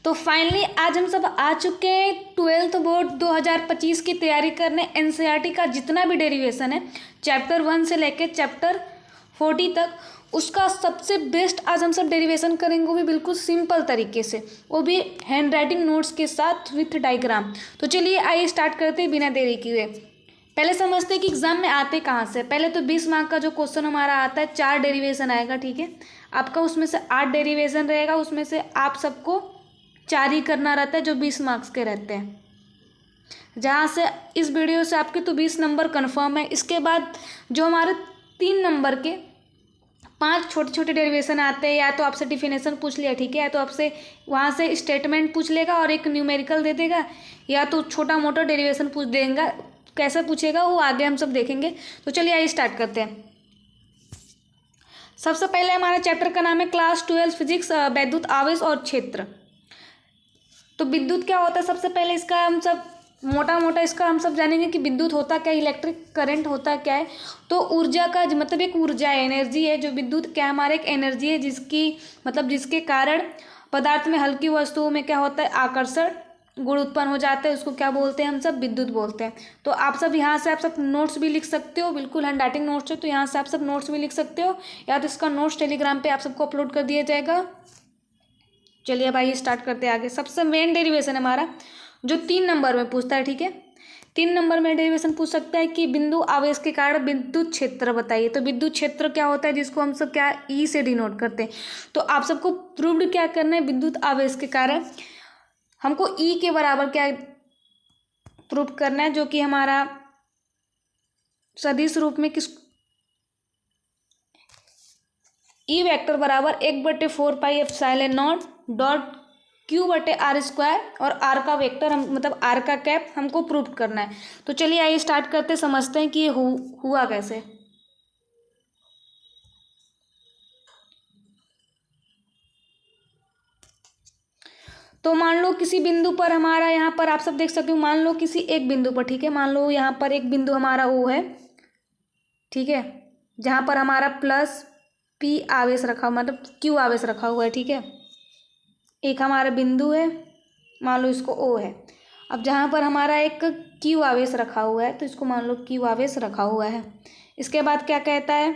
तो फाइनली आज हम सब आ चुके हैं 12th बोर्ड 2025 की तैयारी करने। एनसीईआरटी का जितना भी डेरिवेशन है चैप्टर 1 से लेके चैप्टर 40 तक, उसका सबसे बेस्ट आज हम सब डेरिवेशन करेंगे, वो भी बिल्कुल सिंपल तरीके से, वो भी हैंड राइटिंग नोट्स के साथ विथ डायग्राम। तो चलिए आइए स्टार्ट करते हैं बिना देरी किए। पहले समझते हैं कि एग्जाम में आते कहाँ से। पहले तो 20 मार्क का जो क्वेश्चन हमारा आता है, 4 डेरिवेशन आएगा, ठीक है। आपका उसमें से 8 डेरिवेशन रहेगा, उसमें से आप सबको 4 ही करना रहता है जो 20 मार्क्स के रहते हैं। जहाँ से इस वीडियो से आपके तो 20 नंबर कन्फर्म है। इसके बाद जो हमारे 3 नंबर के 5 छोटे छोटे डेरिवेशन आते हैं, या तो आपसे डिफिनेशन पूछ लिया, ठीक है, या तो आपसे वहाँ से स्टेटमेंट पूछ लेगा और एक न्यूमेरिकल दे देगा, या तो छोटा मोटा डेरिवेशन पूछ देगा। कैसे पूछेगा वो आगे हम सब देखेंगे। तो चलिए आइए स्टार्ट करते हैं। सबसे पहले हमारा चैप्टर का नाम है क्लास 12 फिजिक्स, वैद्युत आवेश और क्षेत्र। तो विद्युत क्या होता है, सबसे पहले इसका हम सब मोटा मोटा इसका हम सब जानेंगे कि विद्युत होता क्या है, इलेक्ट्रिक करंट होता क्या है। तो ऊर्जा का मतलब एक ऊर्जा है, एनर्जी है। जो विद्युत क्या हमारा एक एनर्जी है जिसकी मतलब जिसके कारण पदार्थ में हल्की वस्तुओं में क्या होता है, आकर्षण गुण उत्पन्न हो जाते हैं। उसको क्या बोलते हैं, हम सब विद्युत बोलते हैं। तो आप सब यहाँ से आप सब नोट्स भी लिख सकते हो, बिल्कुल हैंड राइटिंग नोट्स है, तो यहाँ से आप सब नोट्स भी लिख सकते हो, या तो इसका नोट्स टेलीग्राम पे आप सबको अपलोड कर दिया जाएगा। चलिए अब आइए स्टार्ट करते हैं आगे। सबसे मेन डेरिवेशन हमारा जो 3 नंबर में पूछता है, ठीक है। 3 नंबर में डेरिवेशन पूछ सकता है कि बिंदु आवेश के कारण विद्युत क्षेत्र बताइए। तो विद्युत क्षेत्र क्या होता है, जिसको हम सब क्या ई से डिनोट करते हैं। तो आप सबको प्रूव्ड क्या करना है, विद्युत आवेश के कारण हमको ई के बराबर क्या प्रूव करना है, जो कि हमारा सदिश रूप में किस ई वेक्टर बराबर 1/4 pi epsilon not dot Q बटे आर स्क्वायर, और आर का वेक्टर हम मतलब आर का कैप हमको प्रूव करना है। तो चलिए आइए स्टार्ट करते, समझते हैं कि ये हुआ कैसे। तो मान लो किसी बिंदु पर हमारा, यहाँ पर आप सब देख सकते हो, मान लो किसी एक बिंदु पर, ठीक है, मान लो यहाँ पर एक बिंदु हमारा ओ है, ठीक है, जहाँ पर हमारा प्लस पी आवेश रखा मतलब क्यू आवेश रखा हुआ है, ठीक है। एक हमारा बिंदु है, मान लो इसको ओ है। अब जहाँ पर हमारा एक क्यू आवेश रखा हुआ है, तो इसको मान लो क्यू आवेश रखा हुआ है। इसके बाद क्या कहता है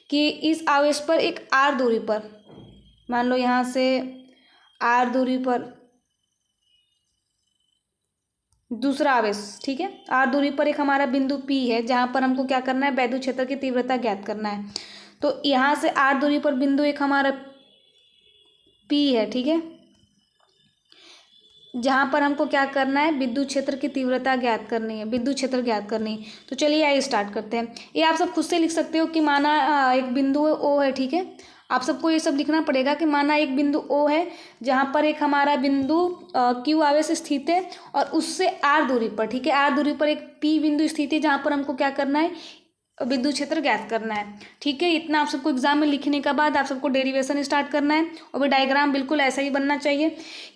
कि इस आवेश पर एक आर दूरी पर, मान लो यहाँ से आर दूरी पर दूसरा आवेश, ठीक है, आर दूरी पर एक हमारा बिंदु पी है, जहाँ पर हमको क्या करना है, वैद्युत क्षेत्र की तीव्रता ज्ञात करना है। तो यहाँ से आर दूरी पर बिंदु एक हमारा पी है, ठीक है, जहाँ पर हमको क्या करना है, विद्युत क्षेत्र की तीव्रता ज्ञात करनी है, विद्युत क्षेत्र ज्ञात करनी है। तो चलिए आइए स्टार्ट करते हैं। ये आप सब खुद से लिख सकते हो कि माना एक बिंदु ओ है, ठीक है। आप सबको ये सब लिखना पड़ेगा कि माना एक बिंदु ओ है, जहाँ पर एक हमारा बिंदु क्यू आवेश स्थित है, और उससे आर दूरी पर, ठीक है, आर दूरी पर एक पी बिंदु स्थित है, जहाँ पर हमको क्या करना है, विद्युत क्षेत्र ज्ञात करना है, ठीक है। इतना आप सबको एग्जाम में लिखने के बाद आप सबको डेरिवेशन स्टार्ट करना है, और भी डायग्राम बिल्कुल ऐसा ही बनना चाहिए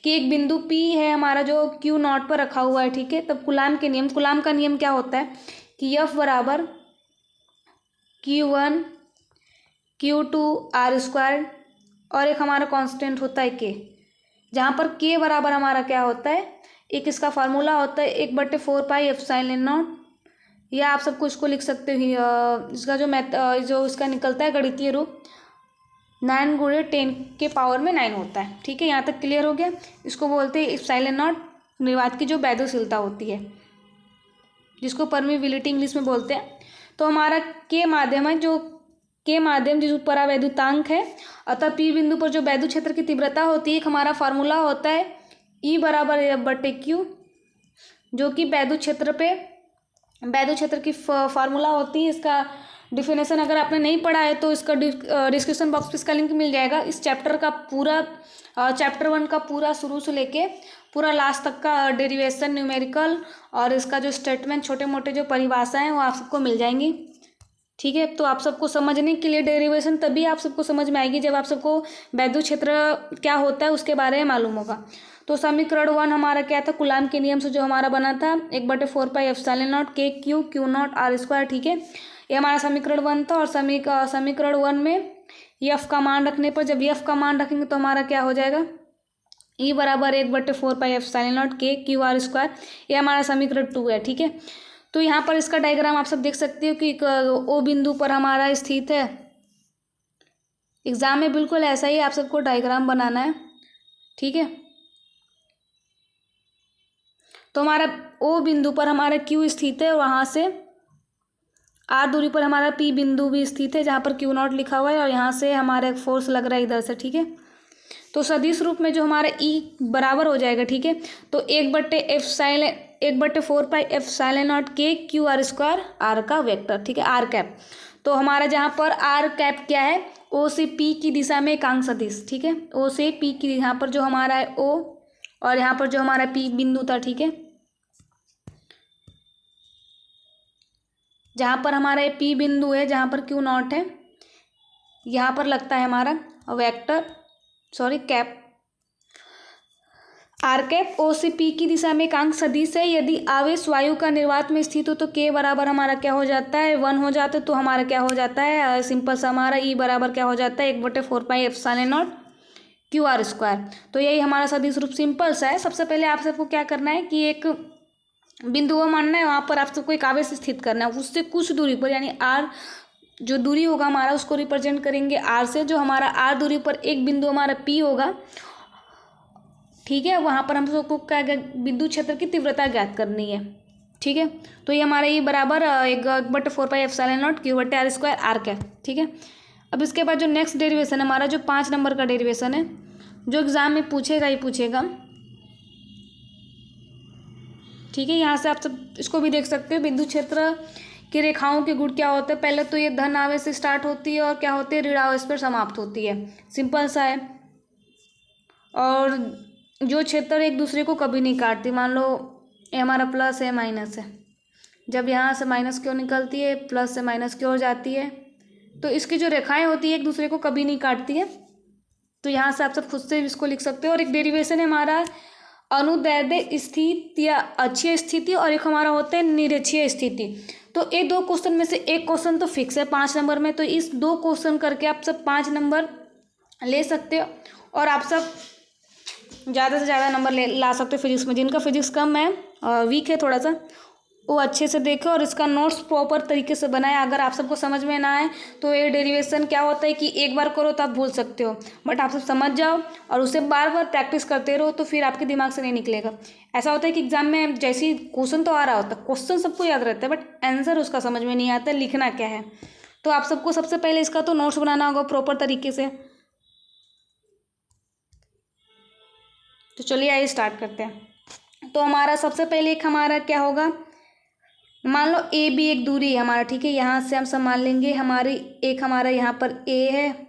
कि एक बिंदु पी है हमारा जो क्यू नॉट पर रखा हुआ है, ठीक है। तब कूलाम के नियम, कूलाम का नियम क्या होता है कि एफ बराबर Q1 Q2 आर स्क्वायर, और एक हमारा कांस्टेंट होता है के, जहाँ पर के बराबर हमारा क्या होता है, एक इसका फार्मूला होता है 1/4 पाई एप्सिलॉन नॉट, या आप सबको इसको लिख सकते हो, इसका जो इसका निकलता है गणितीय रूप 9 × 10 के पावर में 9 होता है, ठीक है। यहाँ तक क्लियर हो गया। इसको बोलते हैं एप्सिलॉन नॉट, निर्वात की जो वैद्युशीलता होती है, जिसको परमीबिलिटी इंग्लिश में बोलते हैं। तो हमारा के माध्यम है, जो के माध्यम जिस परावैद्युतांक है, अतः पी बिंदु पर जो वैद्युत क्षेत्र की तीव्रता होती है, एक हमारा फार्मूला होता है ई बराबर F/Q, जो कि वैद्युत क्षेत्र की फार्मूला होती है। इसका डिफिनेशन अगर आपने नहीं पढ़ा है तो इसका डिस्क्रिप्शन बॉक्स पे इसका लिंक मिल जाएगा। इस चैप्टर का पूरा चैप्टर 1 का पूरा शुरू से लेके पूरा लास्ट तक का डेरिवेशन, न्यूमेरिकल और इसका जो स्टेटमेंट, छोटे मोटे जो परिभाषाएं, वो आप सबको मिल जाएंगी, ठीक है। तो आप सबको समझने के लिए डेरिवेशन तभी आप सबको समझ में आएगी जब आप सबको वैद्युत क्षेत्र क्या होता है उसके बारे में मालूम होगा। तो समीकरण 1 हमारा क्या था, कूलाम के नियम से जो हमारा बना था 1/4 पाई एप्सिलॉन नॉट के क्यू नॉट आर स्क्वायर, ठीक है। ये हमारा समीकरण 1 था। और समीकरण 1 में एफ का मान रखने पर, जब एफ का मान रखेंगे तो हमारा क्या हो जाएगा, ई बराबर 1/4πε0 के क्यू आर स्क्वायर, ये हमारा समीकरण 2 है। ठीक है, तो यहाँ पर इसका डायग्राम आप सब देख सकते हो कि ओ बिंदु पर हमारा स्थित है। एग्जाम में बिल्कुल ऐसा ही आप सबको डायग्राम बनाना है। ठीक है, तो हमारा ओ बिंदु पर हमारा क्यू स्थित है और वहाँ से आर दूरी पर हमारा पी बिंदु भी स्थित है जहाँ पर क्यू नॉट लिखा हुआ है और यहाँ से हमारा एक फोर्स लग रहा है इधर से। ठीक है, तो सदिश रूप में जो हमारा ई बराबर हो जाएगा। ठीक है, तो 1/4πε0 के क्यू आर स्क्वायर आर का वेक्टर। ठीक है, आर कैप, तो हमारा जहाँ पर आर कैप क्या है, ओ से पी की दिशा में एकांक सदिश। ठीक है, ओ से पी की, यहाँ पर जो हमारा है ओ और यहाँ पर जो हमारा पी बिंदु था। ठीक है, जहाँ पर हमारा ये पी बिंदु है, जहाँ पर क्यू नॉट है, यहाँ पर लगता है हमारा वेक्टर कैप आर कैप। ओ से पी की दिशा में एकांक सदिश है। यदि आवेश वायु का निर्वात में स्थित हो तो के बराबर हमारा क्या हो जाता है, 1 हो जाता है। तो हमारा क्या हो जाता है, सिंपल सा हमारा ई बराबर क्या हो जाता है, 1/4πε0 क्यू आर स्क्वायर। तो यही हमारा सदिश रूप सिंपल सा है। सबसे पहले आप सबको क्या करना है कि एक बिंदु वो मानना है, वहाँ पर आप सबको एक आवेश स्थित करना है, उससे कुछ दूरी पर, यानी आर जो दूरी होगा हमारा उसको रिप्रेजेंट करेंगे आर से। जो हमारा आर दूरी पर एक बिंदु हमारा पी होगा। ठीक है, वहाँ पर हम सबको क्या विद्युत क्षेत्र की तीव्रता ज्ञात करनी है। ठीक है, तो ये हमारा ये बराबर 1/4πε0 Q/r स्क्वायर आर कैप। ठीक है, अब इसके बाद जो नेक्स्ट डेरिवेशन है हमारा, जो 5 नंबर का डेरिवेशन है, जो एग्जाम में पूछेगा ही पूछेगा। ठीक है, यहाँ से आप सब इसको भी देख सकते हो, विद्युत क्षेत्र की रेखाओं के गुण क्या होते हैं। पहले तो ये धन आवेश से स्टार्ट होती है और क्या होती है, ऋण आवेश पर समाप्त होती है। सिंपल सा है, और जो क्षेत्र एक दूसरे को कभी नहीं काटती। मान लो ये हमारा प्लस है, माइनस है, जब यहाँ से माइनस की ओर निकलती है, प्लस से माइनस की ओर जाती है, तो इसकी जो रेखाएं होती है एक दूसरे को कभी नहीं काटती है। तो यहाँ से आप सब खुद से इसको लिख सकते हो। और एक डेरिवेशन है हमारा अनुदैर्ध्य स्थिति या अक्षीय स्थिति, और एक हमारा होता है निरक्षीय स्थिति। तो ये 2 क्वेश्चन में से एक क्वेश्चन तो फिक्स है 5 नंबर में, तो इस 2 क्वेश्चन करके आप सब 5 नंबर ले सकते हो और आप सब ज़्यादा से ज़्यादा नंबर ला सकते हो फिजिक्स में। जिनका फिजिक्स कम है और वीक है थोड़ा सा, वो अच्छे से देखो और इसका नोट्स प्रॉपर तरीके से बनाए। अगर आप सबको समझ में ना आए तो ये डेरिवेशन क्या होता है कि एक बार करो तो आप भूल सकते हो, बट आप सब समझ जाओ और उसे बार बार प्रैक्टिस करते रहो तो फिर आपके दिमाग से नहीं निकलेगा। ऐसा होता है कि एग्जाम में जैसे ही क्वेश्चन तो आ रहा होता है, क्वेश्चन सबको याद रहता है बट आंसर उसका समझ में नहीं आता लिखना क्या है। तो आप सबको सबसे पहले इसका तो नोट्स बनाना होगा प्रॉपर तरीके से। तो चलिए आइए स्टार्ट करते हैं। तो हमारा सबसे पहले एक हमारा क्या होगा, मान लो ए बी एक दूरी है हमारा। ठीक है, यहाँ से हम सब मान लेंगे हमारी एक हमारा यहाँ पर ए है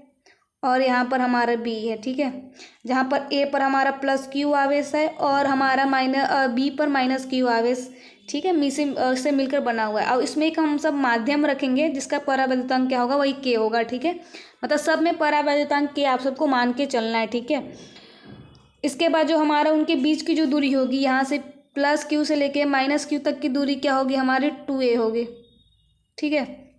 और यहाँ पर हमारा बी है। ठीक है, जहाँ पर ए पर हमारा प्लस क्यू आवेश है और हमारा बी पर माइनस क्यू आवेश। ठीक है, मी से मिलकर बना हुआ है। और इसमें एक हम सब माध्यम रखेंगे जिसका परावैद्युतांक क्या होगा, वही के होगा। ठीक है, मतलब सब में परावैद्युतांक के आप सबको मान के चलना है। ठीक है, इसके बाद जो हमारा उनके बीच की जो दूरी होगी, यहाँ से प्लस क्यू से लेके माइनस क्यू तक की दूरी क्या होगी, हमारी 2a होगी। ठीक है,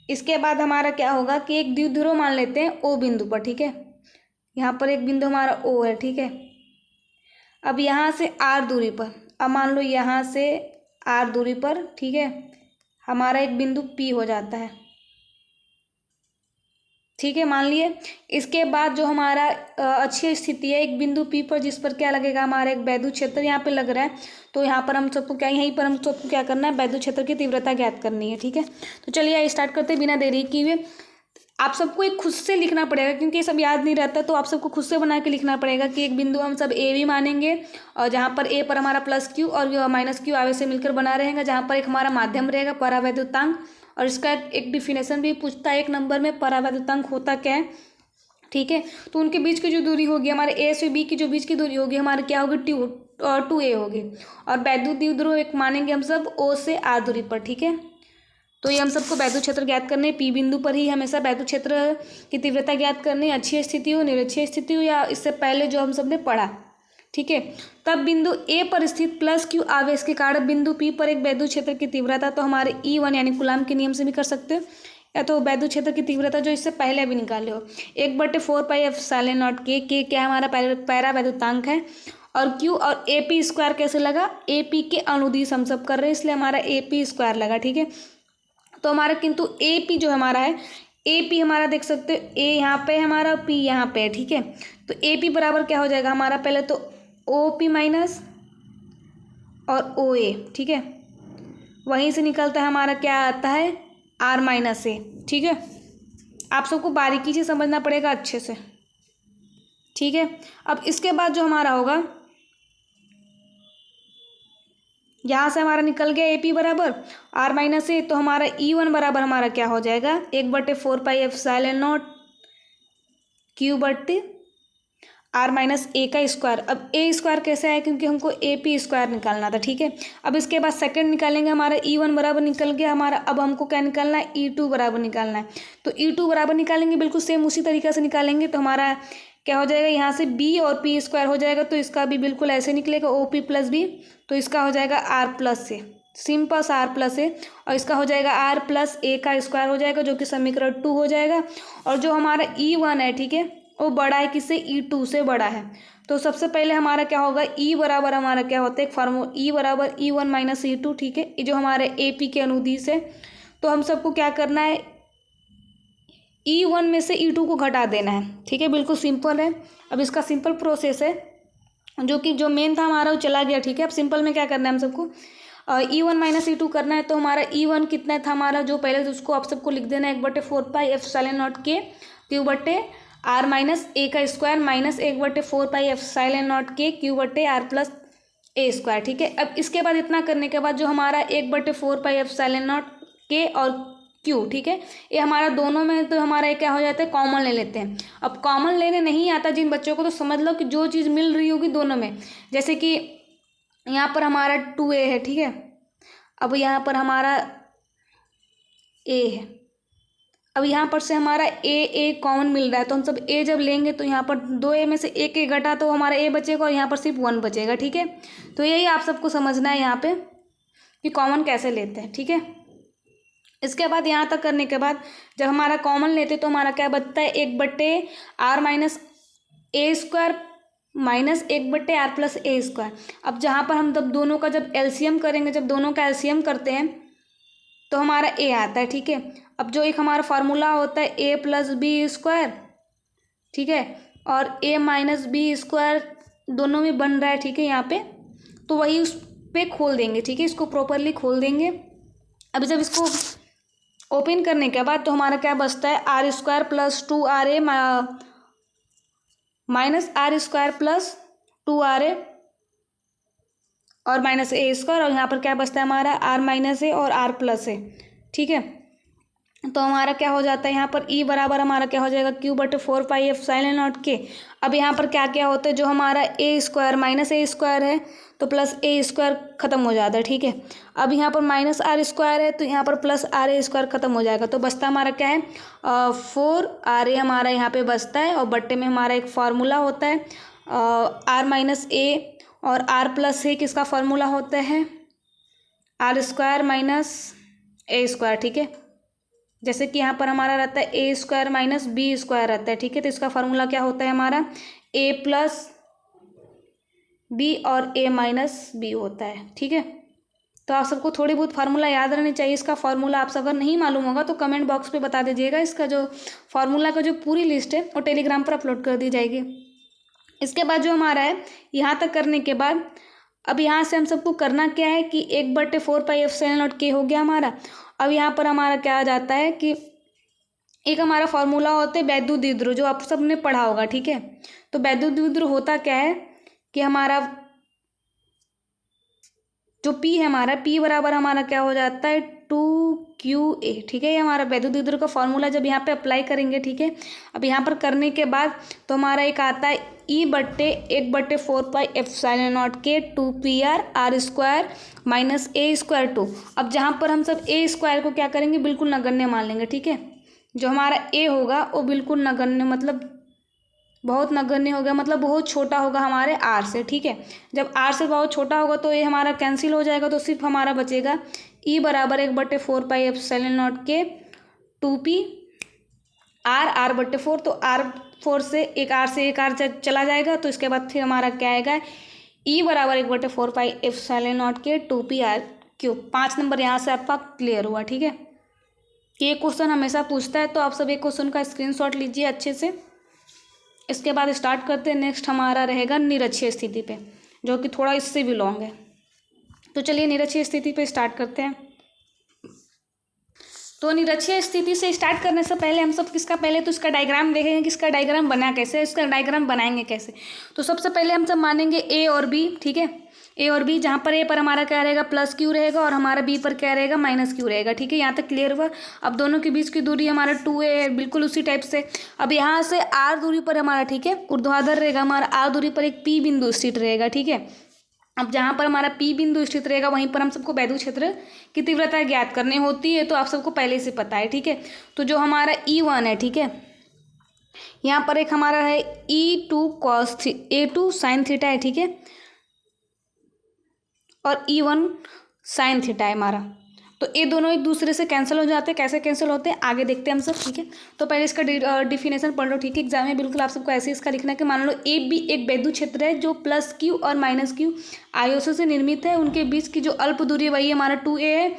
इसके बाद हमारा क्या होगा कि एक द्विध्रुव मान लेते हैं ओ बिंदु पर। ठीक है, यहाँ पर एक बिंदु हमारा ओ है। ठीक है, अब यहाँ से आर दूरी पर, अब मान लो यहाँ से आर दूरी पर, ठीक है, हमारा एक बिंदु पी हो जाता है। ठीक है, मान लिए। इसके बाद जो हमारा अच्छी स्थिति है एक बिंदु पी पर, जिस पर क्या लगेगा, हमारा एक वैद्युत क्षेत्र यहाँ पे लग रहा है। तो यहाँ पर हम सबको क्या, यहीं पर हम सबको क्या करना है, वैद्युत क्षेत्र की तीव्रता ज्ञात करनी है। ठीक है, तो चलिए स्टार्ट करते हैं बिना देरी किए। आप सबको एक खुद से लिखना पड़ेगा क्योंकि ये सब याद नहीं रहता, तो आप सबको खुद से बना के लिखना पड़ेगा कि एक बिंदु हम सब ए भी मानेंगे और जहाँ पर ए पर हमारा प्लस क्यू और माइनस क्यू आवेश से मिलकर बना रहेगा, जहाँ पर एक हमारा माध्यम रहेगा परावैद्युतांक। और इसका एक डिफिनेशन भी पूछता है 1 नंबर में, परावैद्युतांक होता क्या है। ठीक है, तो उनके बीच की जो दूरी होगी, हमारे ए से बी की जो बीच की दूरी होगी हमारी क्या होगी, 2a होगी। और वैद्युत द्विध्रुव एक मानेंगे हम सब ओ से आर दूरी पर। ठीक है, तो ये हम सबको वैद्युत क्षेत्र ज्ञात करने, पी बिंदु पर ही हमेशा वैद्युत क्षेत्र की तीव्रता ज्ञात करनी, अच्छी स्थिति हो, निरक्षीय स्थिति हो, या इससे पहले जो हम सब ने पढ़ा। ठीक है, तब बिंदु ए पर स्थित प्लस क्यू आवेश के कारण बिंदु पी पर एक वैद्युत क्षेत्र की तीव्रता, तो हमारे E1 यानी कूलाम के नियम से भी कर सकते हो, या तो वैद्युत क्षेत्र की तीव्रता जो इससे पहले भी निकाले हो। 1/4 पाई एप्सिलॉन नॉट के क्या हमारा पैरा वैद्युतांक है, और क्यू और AP स्क्वायर कैसे लगा, AP के अनुदिश हम सब कर रहे हैं इसलिए हमारा AP स्क्वायर लगा, ठीक है। तो हमारा किंतु AP जो हमारा है, AP हमारा देख सकते हो A यहाँ पे है हमारा, P यहाँ पे है, ठीक है। तो AP बराबर क्या हो जाएगा हमारा, पहले तो OP माइनस और OA, ठीक है। वहीं से निकलता है हमारा क्या आता है, R माइनस A, ठीक है। आप सबको बारीकी से समझना पड़ेगा अच्छे से, ठीक है। अब इसके बाद जो हमारा होगा, यहाँ से हमारा निकल गया AP बराबर R माइनस A, तो हमारा E1 बराबर हमारा क्या हो जाएगा, 1/4 पाई एप्सिलॉन नॉट Q बटे R माइनस A का स्क्वायर। अब A स्क्वायर कैसे आया, क्योंकि हमको AP स्क्वायर निकालना था, ठीक है। अब इसके बाद सेकंड निकालेंगे, हमारा E1 बराबर निकल गया हमारा। अब हमको क्या निकालना है, E2 बराबर निकालना है। तो E2 बराबर निकालेंगे, बिल्कुल सेम उसी तरीके से निकालेंगे। तो हमारा क्या हो जाएगा, यहाँ से B और P स्क्वायर हो जाएगा, तो इसका भी बिल्कुल ऐसे निकलेगा OP प्लस B, तो इसका हो जाएगा R प्लस A, सिंपल सा R प्लस A, और इसका हो जाएगा R प्लस A का स्क्वायर हो जाएगा, जो कि समीकरण 2 हो जाएगा। और जो हमारा E1 है, ठीक है, वो बड़ा है किससे, E2 से बड़ा है। तो सबसे पहले हमारा क्या होगा, E बराबर हमारा क्या होता है, एक फार्मूला E बराबर E1 माइनस E2, ठीक है। ये जो हमारे AP के अनुदिश है, तो हम सबको क्या करना है, E1 में से E2 को घटा देना है, ठीक है, बिल्कुल सिंपल है। अब इसका सिंपल प्रोसेस है, जो कि जो मेन था हमारा वो चला गया, ठीक है। अब सिंपल में क्या करना है हम सबको, E1 माइनस E2 करना है। तो हमारा E1 कितना था हमारा, जो पहले तो उसको आप सबको लिख देना है, 1/4 पाई एप्सिलॉन नॉट के Q बटे R माइनस A का square minus 1/4 pi epsilon not के Q बटे R प्लस A स्क्वायर, ठीक है। अब इसके बाद इतना करने के बाद जो हमारा 1/4 पाई एप्सिलॉन नॉट के और Q, ठीक है, ये हमारा दोनों में तो हमारा क्या हो जाता है, कॉमन ले लेते हैं। अब कॉमन लेने नहीं आता जिन बच्चों को, तो समझ लो कि जो चीज़ मिल रही होगी दोनों में, जैसे कि यहाँ पर हमारा 2A है, ठीक है। अब यहाँ पर हमारा A है, अब यहाँ पर से हमारा A कॉमन मिल रहा है, तो हम सब A जब लेंगे तो यहाँ पर 2A में से एक घटा तो हमारा A बचेगा, और यहाँ पर सिर्फ 1 बचेगा, ठीक है। तो यही आप सबको समझना है यहाँ पे कि कॉमन कैसे लेते हैं, ठीक है। इसके बाद यहाँ तक करने के बाद जब हमारा कॉमन लेते तो हमारा क्या बचता है, 1/R minus A square minus 1/R plus A square. अब जहाँ पर हम जब दोनों का जब एलसीएम करेंगे, जब दोनों का एलसीएम करते हैं तो हमारा A आता है, ठीक है। अब जो एक हमारा फार्मूला होता है A प्लस B स्क्वायर, ठीक है, और A माइनस B स्क्वायर दोनों में बन रहा है, ठीक है, यहाँ पे, तो वही उस पर खोल देंगे, ठीक है, इसको प्रॉपरली खोल देंगे। अब जब इसको ओपन करने के बाद तो हमारा क्या बचता है, R square plus 2RA minus R square plus 2RA और माइनस A स्क्वायर, और यहाँ पर क्या बचता है हमारा R माइनस A और R प्लस A, ठीक है। तो हमारा क्या हो जाता है, यहाँ पर E बराबर हमारा क्या हो जाएगा, Q/4 पाई एप्सिलॉन नॉट के। अब यहाँ पर क्या क्या होता है, जो हमारा A square minus A square है तो प्लस A स्क्वायर खत्म हो जाता है, ठीक है। अब यहाँ पर माइनस R स्क्वायर है तो यहाँ पर प्लस RA स्क्वायर खत्म हो जाएगा, तो बचता हमारा क्या है, 4RA हमारा यहाँ पे बचता है। और बट्टे में हमारा एक फार्मूला होता है R माइनस A और R प्लस A, किसका फार्मूला होता है, R square minus A square, ठीक है। जैसे कि यहाँ पर हमारा रहता है A square minus B square रहता है, ठीक है। तो इसका फार्मूला क्या होता है हमारा, A प्लस B और A माइनस B होता है, ठीक है। तो आप सबको थोड़ी बहुत फार्मूला याद रहनी चाहिए। इसका फार्मूला आप सब अगर नहीं मालूम होगा तो कमेंट बॉक्स पे बता दीजिएगा। इसका जो फार्मूला का जो पूरी लिस्ट है वो टेलीग्राम पर अपलोड कर दी जाएगी। इसके बाद जो हमारा है, यहाँ तक करने के बाद अब यहाँ से हम सबको करना क्या है कि 1/4 पाई के हो गया हमारा। अब यहाँ पर हमारा क्या आ जाता है कि एक हमारा फार्मूला होता है वैद्युत द्विध्रुव, जो आप सबने पढ़ा होगा, ठीक है। तो वैद्युत द्विध्रुव होता क्या है कि हमारा जो P है, हमारा P बराबर हमारा क्या हो जाता है 2QA, ठीक है। ये हमारा वैद्युत द्विध्रुव का फॉर्मूला जब यहाँ पे अप्लाई करेंगे, ठीक है। अब यहाँ पर करने के बाद तो हमारा एक आता है E/1/4 पाई के 2PR R square minus A square 2। अब जहाँ पर हम सब A स्क्वायर को क्या करेंगे, बिल्कुल नगण्य मान लेंगे, ठीक है। जो हमारा A होगा वो बिल्कुल नगण्य, मतलब बहुत नगण्य होगा, मतलब बहुत छोटा होगा हमारे R से, ठीक है। जब R से बहुत छोटा होगा तो ये हमारा कैंसिल हो जाएगा, तो सिर्फ हमारा बचेगा E बराबर 1/4 पाई एप्सिलॉन के 2p r/4, तो r4 से एक r चला जाएगा, तो इसके बाद फिर हमारा क्या आएगा, E बराबर 1/4πε0 के 2pr³। 5 नंबर यहाँ से आपका क्लियर हुआ। ठीक है, ये क्वेश्चन हमेशा पूछता है, तो आप सब एक क्वेश्चन का स्क्रीनशॉट लीजिए अच्छे से। इसके बाद स्टार्ट करते हैं। नेक्स्ट हमारा रहेगा निरक्षीय स्थिति पे, जो कि थोड़ा इससे भी लॉन्ग है। तो चलिए निरक्षीय स्थिति पे स्टार्ट करते हैं। तो निरक्षीय स्थिति से स्टार्ट करने से पहले हम सब पहले तो इसका डायग्राम देखेंगे कि इसका डायग्राम बना कैसे, इसका डायग्राम बनाएंगे कैसे। तो सबसे पहले हम सब मानेंगे ए और बी। ठीक है, ए और बी, जहाँ पर ए पर हमारा क्या रहेगा, +q रहेगा, और हमारा बी पर क्या रहेगा, -q रहेगा। ठीक है, यहाँ तक क्लियर हुआ। अब दोनों के बीच की दूरी हमारा 2a है, बिल्कुल उसी टाइप से। अब यहाँ से r दूरी पर हमारा, ठीक है, ऊर्ध्वाधर रहेगा हमारा, r दूरी पर एक p बिंदु स्थित रहेगा। ठीक है, अब जहाँ पर हमारा P बिंदु स्थित रहेगा वहीं पर हम सबको वैद्युत क्षेत्र की तीव्रता ज्ञात करनी होती है, तो आप सबको पहले से पता है। ठीक है, तो जो हमारा E1 है, ठीक है, यहाँ पर एक हमारा है A2 sin थीटा है। ठीक है, और E1 sin थीटा है हमारा। तो ये दोनों एक दूसरे से कैंसिल हो जाते हैं। कैसे कैंसिल होते हैं आगे देखते हैं हम सब। ठीक है, तो पहले इसका डिफिनेशन पढ़ लो। ठीक है, एग्जाम में बिल्कुल आप सबको ऐसे इसका लिखना है कि मान लो ए बी एक वैद्युत क्षेत्र है जो +q और -q आयोसों से निर्मित है। उनके बीच की जो अल्प दूरी है वही हमारा 2a है।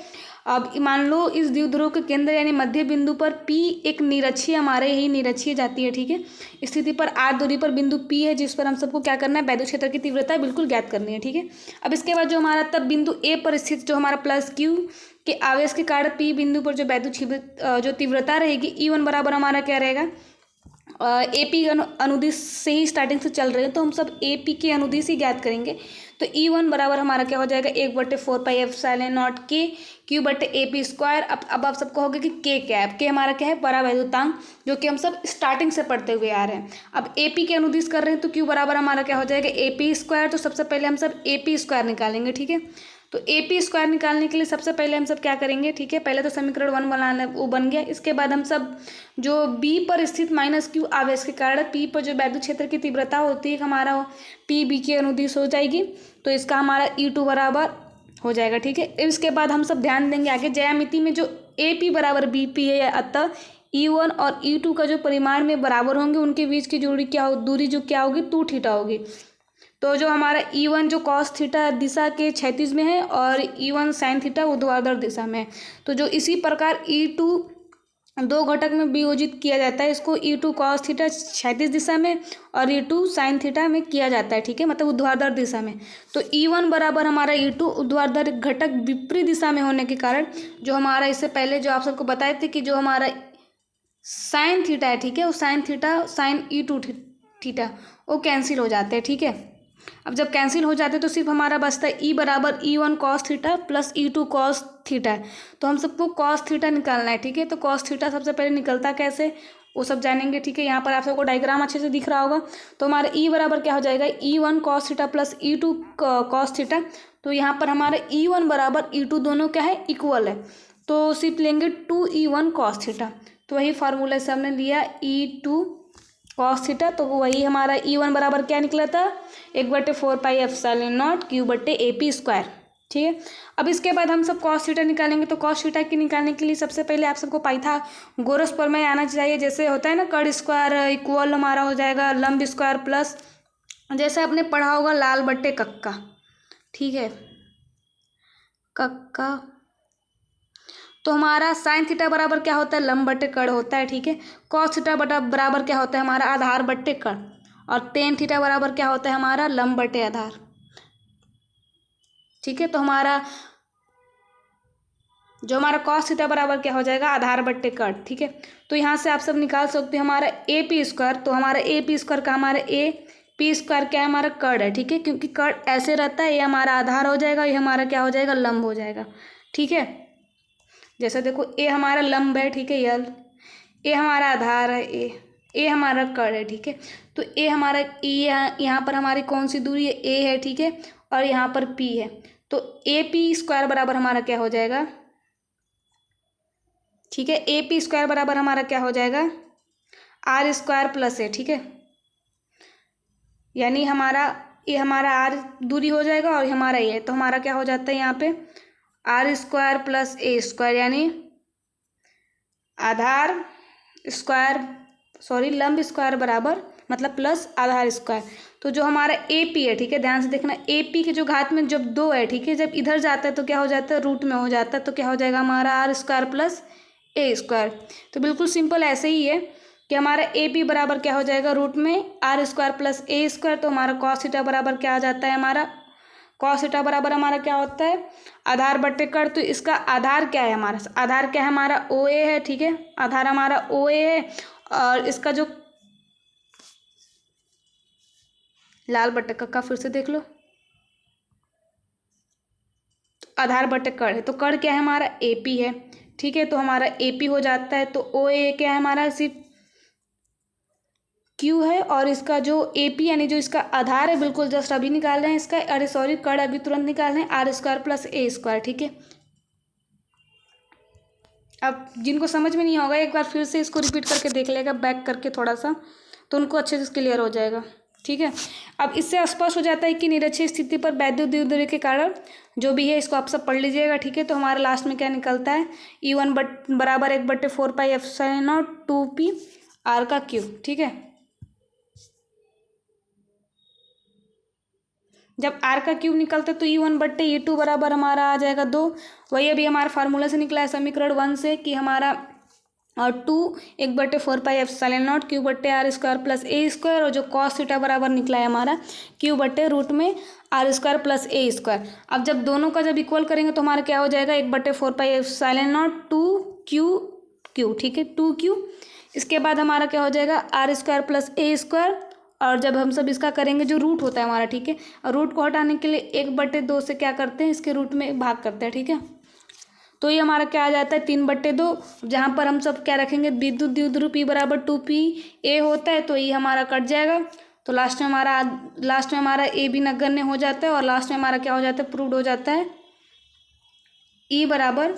अब मान लो इस द्विध्रुव के केंद्र यानी मध्य बिंदु पर P एक निरक्षीय, हमारे ही निरक्षीय जाती है। ठीक है, स्थिति पर r दूरी पर बिंदु P है, जिस पर हम सबको क्या करना है, वैद्युत क्षेत्र की तीव्रता बिल्कुल ज्ञात करनी है। ठीक है, अब इसके बाद जो हमारा तब बिंदु A पर स्थित जो हमारा +q के आवेश के कारण P बिंदु पर जो वैद्युत जो तीव्रता रहेगी, E1 बराबर हमारा क्या रहेगा, AP अनुदिश से ही स्टार्टिंग से चल रहे हैं, तो हम सब AP के अनुदिश ही ज्ञात करेंगे। तो E1 बराबर हमारा क्या हो जाएगा, 1/4πε0 के Q/AP²। अब आप सबको होगा कि K क्या है। K हमारा क्या है, परावैद्युतांक, जो कि हम सब स्टार्टिंग से पढ़ते हुए आ रहे हैं। अब AP के अनुदिश कर रहे हैं, तो Q बराबर हमारा क्या हो जाएगा, AP²। तो सबसे पहले हम सब AP² निकालेंगे। ठीक है, तो AP² निकालने के लिए सबसे पहले हम सब क्या करेंगे, ठीक है, पहले तो समीकरण 1 बनाना, वो बन गया। इसके बाद हम सब जो B पर स्थित -q आवेश के कारण P पर जो वैद्युत क्षेत्र की तीव्रता होती है हमारा P B के अनुदिश हो जाएगी, तो इसका हमारा E2 बराबर हो जाएगा। ठीक है, इसके बाद हम सब ध्यान देंगे आगे ज्यामिति में जो AP बराबर BP है, अतः E1 और E2 का जो परिमाण में बराबर होंगे, उनके बीच की दूरी क्या होगी, 2θ होगी। तो जो हमारा E1 जो cos थीटा दिशा के क्षैतिज में है और E1 sin थीटा ऊर्ध्वाधर दिशा में है। तो जो इसी प्रकार E2 दो घटक में वियोजित किया जाता है, इसको E2 cos थीटा क्षैतिज दिशा में और E2 sin थीटा में किया जाता है। ठीक है, मतलब ऊर्ध्वाधर दिशा में। तो E1 बराबर हमारा E2 ऊर्ध्वाधर घटक विपरीत दिशा में होने के कारण जो हमारा इससे पहले जो आप सबको बताए थे कि जो हमारा sin थीटा है, ठीक है, वो sin theta sin E2 theta वो कैंसिल हो जाते हैं। ठीक है, अब जब कैंसिल हो जाते तो सिर्फ हमारा बचता है E बराबर E1 cos theta plus E2 cos theta है। तो हम सबको cos थीटा निकालना है। ठीक है, तो cos थीटा सबसे पहले निकलता कैसे वो सब जानेंगे। ठीक है, यहाँ पर आप सबको डायग्राम अच्छे से दिख रहा होगा। तो हमारा E बराबर क्या हो जाएगा, E1 cos theta plus E2 cos theta. तो यहाँ पर हमारा E1 बराबर E2 दोनों क्या है, इक्वल है, तो सिर्फ लेंगे 2E1 cos थीटा। तो वही फार्मूला से हमने लिया E2 cos थीटा। तो वही हमारा E1 बराबर क्या निकला था, 1/4πε0 Q/AP²। ठीक है, अब इसके बाद हम सब cos थीटा निकालेंगे। तो cos थीटा की निकालने के लिए सबसे पहले आप सबको पाइथागोरस प्रमेय आना चाहिए। जैसे होता है ना, कर्ण स्क्वायर इक्वल हमारा हो जाएगा लंब स्क्वायर प्लस, जैसे आपने पढ़ा होगा लाल बट्टे कक्का। ठीक है, कक्का। तो हमारा sin थीटा बराबर क्या होता है, लंब बट्टे कर्ण होता है। ठीक है, cos थीटा बराबर क्या होता है हमारा, आधार बट्टे कर्ण, और tan थीटा बराबर क्या होता है हमारा, लंब बट्टे आधार। ठीक है, तो हमारा जो हमारा cos थीटा बराबर क्या हो जाएगा, आधार बट्टे कर्ण। ठीक है, तो यहाँ से आप सब निकाल सकते हो हमारा AP²। तो हमारा AP² का हमारा AP² क्या है, हमारा कर्ण है। ठीक है, क्योंकि कर्ण ऐसे रहता है, ये हमारा आधार हो जाएगा, ये हमारा क्या हो जाएगा, लंब हो जाएगा। ठीक है, जैसे देखो ए हमारा लंब है, ठीक है, यल ए हमारा आधार है, ए हमारा कर्ण है। ठीक है, तो ए हमारा यहाँ पर हमारी कौन सी दूरी है, ए है। ठीक है, और यहाँ पर P है, तो AP² बराबर हमारा क्या हो जाएगा, ठीक है, AP² बराबर हमारा क्या हो जाएगा, R² प्लस है। ठीक है, यानी हमारा ये हमारा R दूरी हो जाएगा और हमारा ये है, तो हमारा क्या हो जाता है यहाँ पे R² प्लस A², यानी आधार स्क्वायर लंब स्क्वायर बराबर मतलब प्लस आधार स्क्वायर। तो जो हमारा ए पी है, ठीक है, ध्यान से देखना, ए पी के जो घात में जब 2 है, ठीक है, जब इधर जाता है तो क्या हो जाता है, रूट में हो जाता है, तो क्या हो जाएगा हमारा R square plus A square. तो बिल्कुल सिंपल ऐसे ही है कि हमारा ए पी बराबर क्या हो जाएगा, रूट में R square plus A square. तो हमारा कॉस थीटा बराबर क्या आ जाता है, हमारा कॉस थीटा बराबर हमारा क्या होता है, आधार बट्टे कड़। तो इसका आधार क्या है, हमारा आधार क्या है, हमारा ओ ए है, ठीक है, आधार हमारा ओ ए है। और इसका जो लाल बट्टे का फिर से देख लो, तो आधार बट्टे कड़ है, तो कड़ क्या है हमारा ए पी है, ठीक है, तो हमारा ए पी हो जाता है। तो ओ ए क्या है हमारा सिर्फ क्यू है, और इसका जो ए पी यानी जो इसका आधार है बिल्कुल जस्ट अभी निकाल रहे हैं इसका, अरे सॉरी कड़ अभी तुरंत निकाल रहे हैं, R square plus A square, ठीक है। अब जिनको समझ में नहीं होगा एक बार फिर से इसको रिपीट करके देख लेगा बैक करके थोड़ा सा, तो उनको अच्छे से क्लियर हो जाएगा, ठीक है। अब इससे स्पष्ट हो जाता है कि निरक्षीय स्थिति पर वैद्युत द्विध्रुवी के कारण जो भी है इसको आप सब पढ़ लीजिएगा, ठीक है। तो हमारा लास्ट में क्या निकलता है, E1 बराबर 1/4 pi epsilon not 2p r का क्यूब, ठीक है। जब r का क्यूब निकलता है तो E1/E2 बराबर हमारा आ जाएगा 2। वही अभी हमारा फार्मूला से निकला है समीकरण 1 से कि हमारा और 2 1/4 पाई एप्सिलॉन नॉट क्यू बट्टे R square plus A square, और जो कॉस थीटा बराबर निकला है हमारा क्यू बट्टे रूट में R square plus A square. अब जब दोनों का जब इक्वल करेंगे तो हमारा क्या हो जाएगा, 1/4 पाई एप्सिलॉन नॉट 2q, ठीक है, 2q। इसके बाद हमारा क्या हो जाएगा, R square plus A square, और जब हम सब इसका करेंगे जो रूट होता है हमारा, ठीक है, और रूट को हटाने के लिए 1/2 से क्या करते हैं, इसके रूट में भाग करते हैं, ठीक है। तो ये हमारा क्या आ जाता है 3/2, जहाँ पर हम सब क्या रखेंगे, विद्युत द्विध्रुव P बराबर 2p a होता है, तो ये हमारा कट जाएगा। तो लास्ट में हमारा ए भी नगण्य हो जाता है, और लास्ट में हमारा क्या हो जाता है, प्रूव्ड हो जाता है E बराबर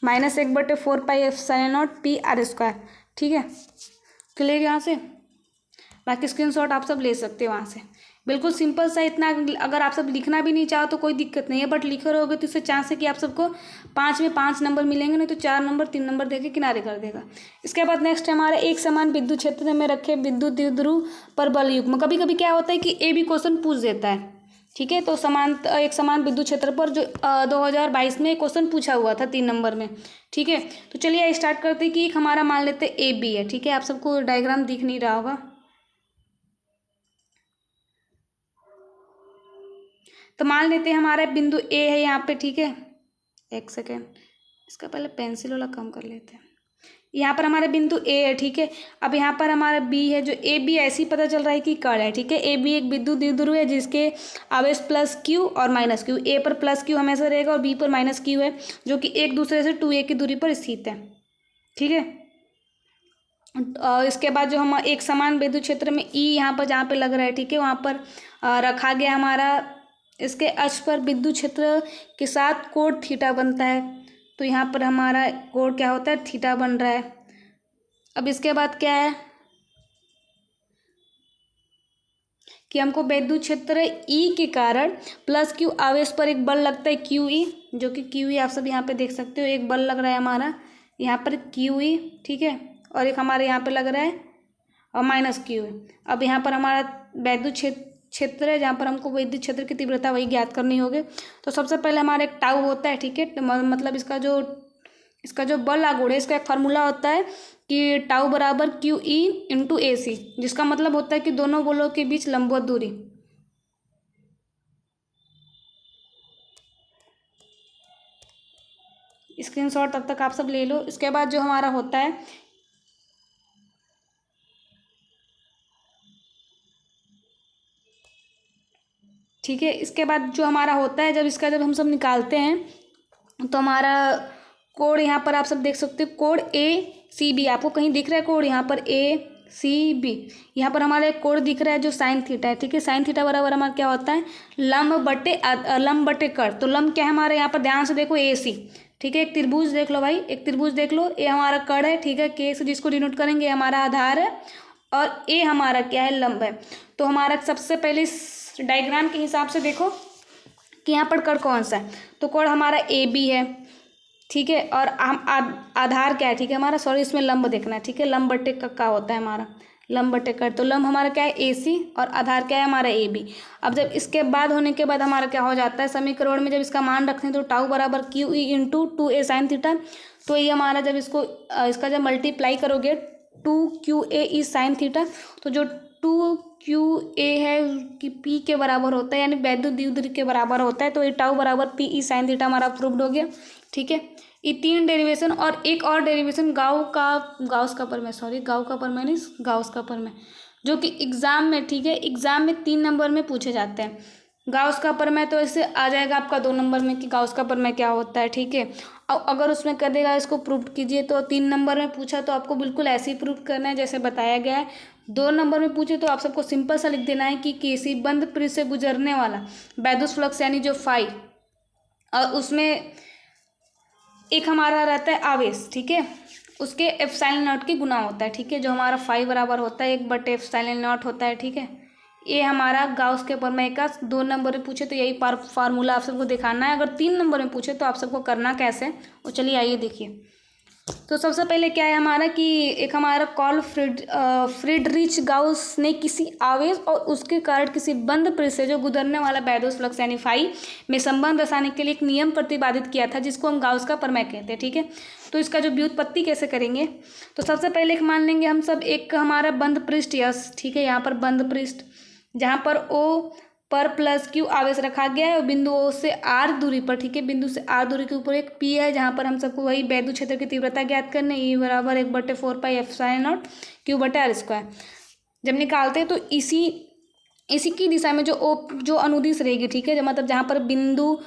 -1/4 pi epsilon not p r square, ठीक है। क्लियर यहाँ से, बाकी स्क्रीनशॉट आप सब ले सकते हो वहाँ से, बिल्कुल सिंपल सा इतना। अगर आप सब लिखना भी नहीं चाहो तो कोई दिक्कत नहीं है, बट लिखे रहोगे तो इससे चांस है कि आप सबको 5 में 5 नंबर मिलेंगे, नहीं तो 4 नंबर 3 नंबर देके किनारे कर देगा। इसके बाद नेक्स्ट हमारा एक समान विद्युत क्षेत्र में रखे विद्युत द्विध्रुव पर बल युग्म। कभी कभी क्या होता है कि ए भी क्वेश्चन पूछ देता है, ठीक है। तो एक समान विद्युत क्षेत्र पर जो 2022 में क्वेश्चन पूछा हुआ था 3 नंबर में, ठीक है। तो चलिए स्टार्ट करते हैं कि एक हमारा मान लेते हैं ए बी है, ठीक है। आप सबको डायग्राम दिख नहीं रहा होगा, तो मान लेते हैं हमारा बिंदु ए है यहाँ पे, ठीक है। एक सेकेंड, इसका पहले पेंसिल वाला कम कर लेते हैं। यहाँ पर हमारा बिंदु ए है, ठीक है। अब यहाँ पर हमारा बी है, जो ए बी ऐसे ही पता चल रहा है कि कड़ है, ठीक है। ए बी एक विद्युत द्विध्रुव है जिसके आवेश प्लस क्यू और माइनस क्यू, ए पर प्लस क्यू हमेशा रहेगा और बी पर माइनस क्यू है, जो कि एक दूसरे से 2a की दूरी पर स्थित है, ठीक है। और इसके बाद जो हम एक समान विद्युत क्षेत्र में ई यहाँ पर जहाँ पे लग रहा है, ठीक है, वहाँ पर रखा गया हमारा इसके अक्ष पर विद्युत क्षेत्र के साथ कोण थीटा बनता है। तो यहाँ पर हमारा कोण क्या होता है, थीटा बन रहा है। अब इसके बाद क्या है कि हमको विद्युत क्षेत्र ई के कारण प्लस क्यू आवेश पर एक बल लगता है क्यू ई, जो कि क्यू ई आप सब यहाँ पे देख सकते हो, एक बल लग रहा है हमारा यहाँ पर क्यू ई, ठीक है, और एक हमारे यहाँ पे लग रहा है और माइनस क्यू ई। अब यहाँ पर हमारा विद्युत क्षेत्र है जहाँ पर हमको विद्युत क्षेत्र की तीव्रता वही ज्ञात करनी होगी। तो सबसे पहले हमारा एक टाउ होता है, ठीक है, मतलब इसका जो बल आघूर्ण है इसका एक फार्मूला होता है कि टाउ बराबर क्यू ई इंटू ए सी, जिसका मतलब होता है कि दोनों बलों के बीच लंबवत दूरी। स्क्रीनशॉट तब तक आप सब ले लो। इसके बाद जो हमारा होता है ठीक है, इसके बाद जो हमारा होता है जब हम सब निकालते हैं तो हमारा कोड यहाँ पर आप सब देख सकते हो, कोड ए सी बी आपको कहीं दिख रहा है, कोड यहाँ पर ए सी बी, यहाँ पर हमारा एक कोड दिख रहा है जो साइन थीटा है, ठीक है। साइन थीटा बराबर हमारा क्या होता है, लंब बटे कड़। तो लंब क्या है हमारे यहाँ पर, ध्यान से देखो ए सी, ठीक है। एक त्रिभुज देख लो भाई, एक त्रिभुज देख लो, ए हमारा कड़ है, ठीक है, के से जिसको डिनोट करेंगे हमारा आधार है, और ए हमारा क्या है, लंब है। तो हमारा सबसे पहले डायग्राम के हिसाब से देखो कि यहाँ पर कड़ कौन सा है, तो कड़ हमारा ए बी है, ठीक है। और हम आधार क्या है, ठीक है हमारा, सॉरी इसमें लंब देखना है, ठीक है, लंब बटे का होता है हमारा, लंब बटे कर, तो लंब हमारा क्या है AC और आधार क्या है हमारा AB। अब जब इसके बाद होने के बाद हमारा क्या हो जाता है समीकरण में, जब इसका मान रखते हैं तो टाउ बराबर QE into 2A sine theta, तो ये हमारा जब इसका जब मल्टीप्लाई करोगे 2QAE साइन थीटा, तो जो 2QA है कि P के बराबर होता है, यानी वैद्युत द्विध्रुव के बराबर होता है, तो ये टाउ बराबर PE साइन थीटा हमारा प्रूव्ड हो गया, ठीक है। ये 3 डेरिवेशन और एक और डेरिवेशन गाउस का प्रमेय नहीं, गाउस का प्रमेय, जो कि एग्जाम में, ठीक है, एग्जाम में 3 नंबर में पूछे जाते हैं। गाउस का प्रमेय तो ऐसे आ जाएगा आपका 2 नंबर में कि गाउस का प्रमेय क्या होता है, ठीक है। और अगर उसमें कर देगा इसको प्रूव कीजिए, तो 3 नंबर में पूछा तो आपको बिल्कुल ऐसे ही प्रूव करना है जैसे बताया गया है। 2 नंबर में पूछे तो आप सबको सिंपल सा लिख देना है कि किसी बंद पृष्ठ से गुजरने वाला वैद्युत फ्लक्स यानी जो फाई, और उसमें एक हमारा रहता है आवेश, ठीक है, उसके एप्सिलॉन नॉट की गुना होता है, ठीक है, जो हमारा फाई बराबर होता है 1/, एप्सिलॉन नॉट होता है, ठीक है। ये हमारा गाउस के प्रमेय का 2 नंबर में पूछे तो यही फार्मूला आप सबको दिखाना है। अगर 3 नंबर में पूछे तो आप सबको करना कैसे, वो चलिए आइए देखिए। तो सबसे पहले क्या है हमारा कि एक हमारा फ्रीडरिच गाउस ने किसी आवेश और उसके कारण किसी बंद पृष्ठ से जो गुजरने वाला वैद्युत फ्लक्स यानी फाई में संबंध दर्शाने के लिए एक नियम प्रतिपादित किया था, जिसको हम गाउस का प्रमेय कहते हैं, ठीक है। तो इसका जो व्युत्पत्ति कैसे करेंगे, तो सबसे पहले एक मान लेंगे हम सब एक हमारा बंद पृष्ठ यस, ठीक है, यहाँ पर बंद पृष्ठ जहाँ पर O पर प्लस Q आवेश रखा गया है और बिंदु O से R दूरी पर, ठीक है, बिंदु से R दूरी के ऊपर एक P है, जहाँ पर हम सबको वही वैद्युत क्षेत्र की तीव्रता ज्ञात करनी है, E बराबर 1/4 पाई एप्सिलॉन नॉट Q बटे R स्क्वायर। जब निकालते हैं तो इसी की दिशा में जो अनुदिश रहेगी, ठीक है, जो मतलब जहाँ पर बिंदु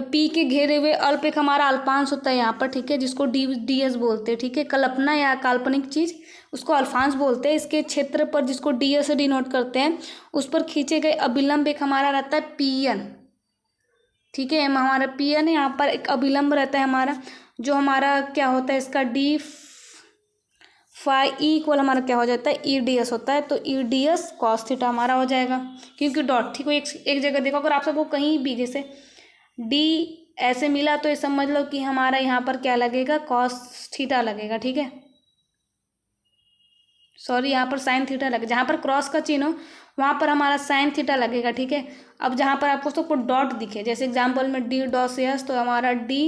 P के घेरे हुए अल्प एक हमारा अल्पांश होता है यहाँ पर, ठीक है, जिसको DS बोलते हैं, ठीक है, कल्पना या काल्पनिक चीज़ उसको अल्फांश बोलते हैं। इसके क्षेत्र पर जिसको DS से डिनोट करते हैं, उस पर खींचे गए अभिलंब एक हमारा रहता है PN, ठीक है, हमारा PN है, यहाँ पर एक अभिलंब रहता है हमारा, जो हमारा क्या होता है इसका D फाई इक्वल हमारा क्या हो जाता है EDS होता है, तो EDS कॉस थीटा हमारा हो जाएगा, क्योंकि डॉट, ठीक है, एक जगह देखो, अगर आप सबको कहीं भी जैसे D ऐसे मिला तो ये समझ लो कि हमारा यहाँ पर क्या लगेगा कॉस थीटा लगेगा, ठीक है, सॉरी यहाँ पर साइन थीटा लगेगा, जहाँ पर क्रॉस का चिन्ह हो वहाँ पर हमारा साइन थीटा लगेगा, ठीक है। अब जहाँ पर आपको सबको डॉट दिखे, जैसे एग्जाम्पल में D डॉस यस, तो हमारा D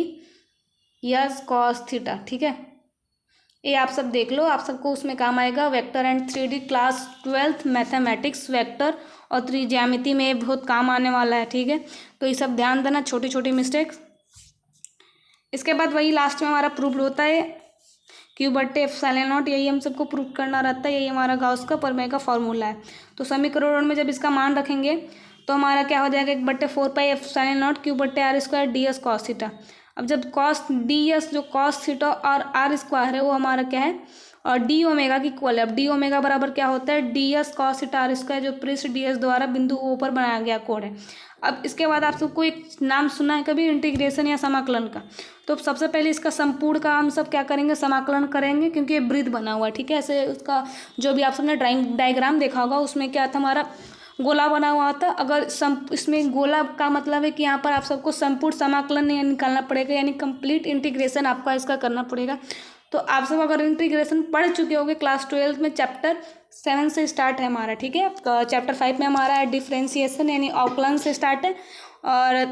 यस कॉस थीटा, ठीक है, ये आप सब देख लो, आप सबको उसमें काम आएगा। Vector and 3D class 12th mathematics vector और त्रिज्यामिति में बहुत काम आने वाला है, ठीक है, तो ये सब ध्यान देना, छोटी छोटी मिस्टेक्स। इसके बाद वही लास्ट में हमारा प्रूफ होता है Q बटे एप्सिलॉन नॉट, यही हम सबको प्रूफ करना रहता है, यही हमारा गाउस का प्रमेय का फॉर्मूला है। तो समीकरण में जब इसका मान रखेंगे तो हमारा क्या हो जाएगा 1/4 पाई एप्सिलॉन नॉट Q बटे R square DS cos theta. अब जब कॉस DS जो कॉस थीटा और R स्क्वायर है वो हमारा क्या है और D ओमेगा की इक्वल है। अब D ओमेगा बराबर क्या होता है DS cos theta R square, जो पृष्ठ DS द्वारा बिंदु O पर बनाया गया कोण है। अब इसके बाद आप सबको एक नाम सुना है कभी इंटीग्रेशन या समाकलन का, तो सबसे पहले इसका संपूर्ण का हम सब क्या करेंगे समाकलन करेंगे, क्योंकि ये वृत्त बना हुआ है, ठीक है, ऐसे उसका जो भी आप सबने डायग्राम देखा होगा उसमें क्या था हमारा गोला बना हुआ था। अगर इसमें गोला का मतलब है कि यहाँ पर आप सबको संपूर्ण समाकलन निकालना पड़ेगा, यानी कंप्लीट इंटीग्रेशन आपका इसका करना पड़ेगा। तो आप सब अगर इंटीग्रेशन पढ़ चुके होंगे क्लास 12 में, चैप्टर 7 से स्टार्ट है हमारा, ठीक है, चैप्टर 5 में हमारा है डिफ्रेंसिएशन यानी अवकलन से स्टार्ट है, और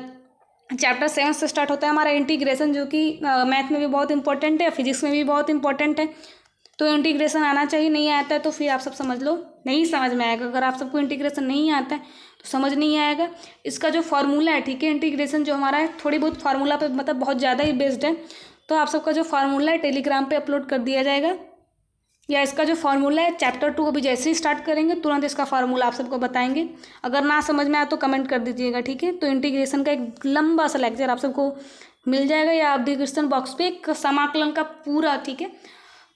चैप्टर 7 से स्टार्ट होता है हमारा इंटीग्रेशन, जो कि मैथ में भी बहुत इंपॉर्टेंट है, फिजिक्स में भी बहुत इंपॉर्टेंट है। तो इंटीग्रेशन आना चाहिए, नहीं आता है तो फिर आप सब समझ लो नहीं समझ में आएगा। अगर आप सबको इंटीग्रेशन नहीं आता है तो समझ नहीं आएगा। इसका जो फार्मूला है, ठीक है, इंटीग्रेशन जो हमारा है थोड़ी बहुत फार्मूला पे मतलब बहुत ज़्यादा ही बेस्ड है, तो आप सबका जो फार्मूला है टेलीग्राम पे अपलोड कर दिया जाएगा, या इसका जो फार्मूला है चैप्टर 2 अभी जैसे ही स्टार्ट करेंगे तुरंत इसका फार्मूला आप सबको बताएंगे। अगर ना समझ में आए तो कमेंट कर दीजिएगा, ठीक है। तो इंटीग्रेशन का एक लंबा सा लेक्चर आप सबको मिल जाएगा, या आप डिस्क्रिप्शन बॉक्स पे एक समाकलन का पूरा, ठीक है,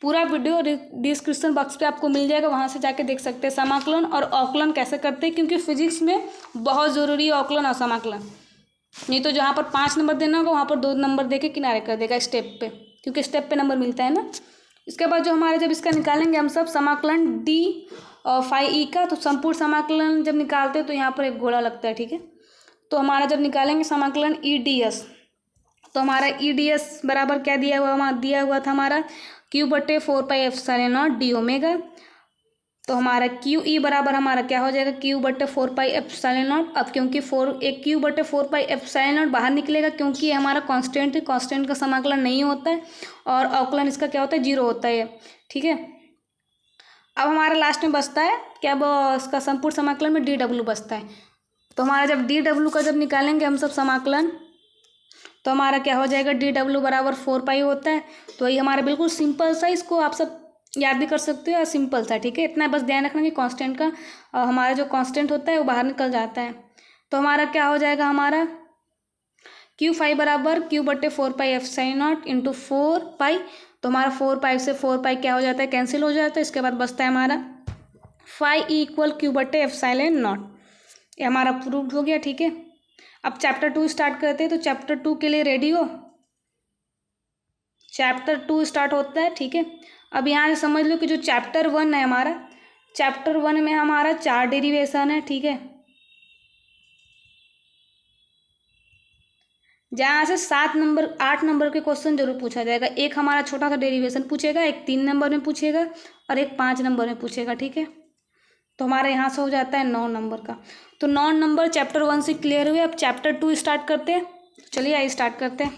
पूरा वीडियो डिस्क्रिप्शन बॉक्स पे आपको मिल जाएगा, वहाँ से जाके देख सकते हैं समाकलन और अवकलन कैसे करते हैं, क्योंकि फिजिक्स में बहुत ज़रूरी है अवकलन और समाकलन। नहीं तो जहाँ पर 5 नंबर देना होगा वहाँ पर 2 नंबर दे के किनारे कर देगा स्टेप पे, क्योंकि स्टेप पे नंबर मिलता है ना। इसके बाद जो हमारे जब इसका निकालेंगे हम सब समाकलन D और फाई E का, तो संपूर्ण समाकलन जब निकालते हैं तो यहाँ पर एक गोला लगता है, ठीक है। तो हमारा जब निकालेंगे समाकलन EDS, तो हमारा EDS बराबर क्या दिया हुआ था हमारा Q/4πε0 d ओमेगा। तो हमारा QE बराबर हमारा क्या हो जाएगा Q/4πε0। अब क्योंकि Q/4πε0 बाहर निकलेगा क्योंकि ये हमारा कांस्टेंट है, कांस्टेंट का समाकलन नहीं होता है और अवकलन इसका क्या होता है 0 होता है। ठीक है, अब हमारा लास्ट में बचता है क्या, इसका संपूर्ण समाकलन में DW बचता है। तो हमारा जब DW का जब निकालेंगे हम सब समाकलन तो हमारा क्या हो जाएगा DW बराबर 4 पाई होता है। तो ये हमारा बिल्कुल सिंपल सा, इसको आप सब याद भी कर सकते हो, सिंपल सा। ठीक है, इतना बस ध्यान रखना कि कांस्टेंट का हमारा जो कांस्टेंट होता है वो बाहर निकल जाता है। तो हमारा क्या हो जाएगा, हमारा Q5 बराबर Q/4πε0 इंटू 4 पाई। तो हमारा 4 पाई से 4 पाई क्या हो जाता है, कैंसिल हो जाता है। इसके बाद बचता है हमारा फाई इक्वल Q/ε0। ये हमारा प्रूव्ड हो गया। ठीक है, अब चैप्टर 2 स्टार्ट करते हैं। तो चैप्टर 2 के लिए रेडी हो, चैप्टर 2 स्टार्ट होता है। ठीक है, अब यहाँ से समझ लो कि जो चैप्टर 1 है हमारा, चैप्टर 1 में हमारा 4 डेरिवेशन है। ठीक है, जहाँ से 8 नंबर के क्वेश्चन जरूर पूछा जाएगा। एक हमारा छोटा सा डेरिवेशन पूछेगा, एक 3 नंबर में पूछेगा और एक 5 नंबर में पूछेगा। ठीक है, तो हमारे यहाँ से हो जाता है 9 नंबर का। तो 9 नंबर चैप्टर 1 से क्लियर हुए। अब चैप्टर 2 स्टार्ट करते हैं। चलिए आइए स्टार्ट करते हैं।